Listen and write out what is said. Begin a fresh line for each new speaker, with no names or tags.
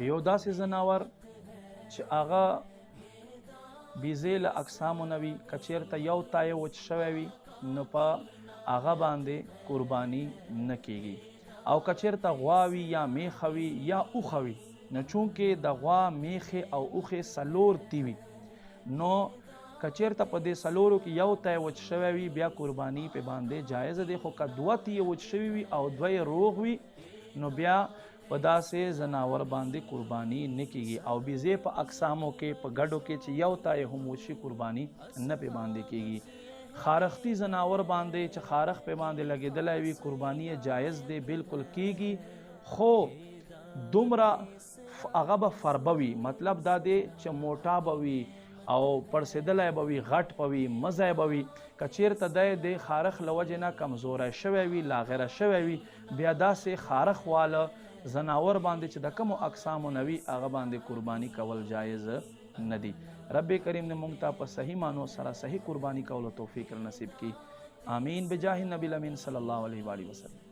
یو داسې زناور چې هغه بیزې له اقسامو نه وي، که چېرته یو تایه وچ شوی وي نو په هغه باندې قرباني نه کیږي. او که چېرته غوا وي یا میخه وي یا اوښه وي، نو چونکې د غوا میخې او اوښې څلور تی وي، نو که چېرته په دې څلورو کې یو تی وچ شوی وي بیا قرباني پې باندې جایزه دی. خو که دوه تیې وچ شوي وي او دوه یې روغ وي نو بیا په داسې زناور باندې قرباني نه کیږي. او بیزې په اقسامو کې په ګډو کې چې یو تی هم وچ شي قرباني نه پې باندې کیږي. خارښتي زناور باندې چې خارښ پې باندې لګېدلی وي قرباني جایز دی، بالکل کیږي، خو دومره هغه به فربه وي، مطلب دا دی چې موټا به وي او پړسېدلی به وي، غټ به وي، مزی به وي. که چېرته دی د خارښ له وجې نه کمزوری شوی وي، لاغره شوی وي، بیا داسې خارښ واله زناور باندې چې د کومو اقسامو نه وي هغه باندې قرباني کول جایز نه دي. رب کریم نے مونږ ته په صحیح معنو سره صحیح قرباني کولو توفیق نصیب کړي. آمین بجاه النبی الامین صلی الله علیه و آله وسلم.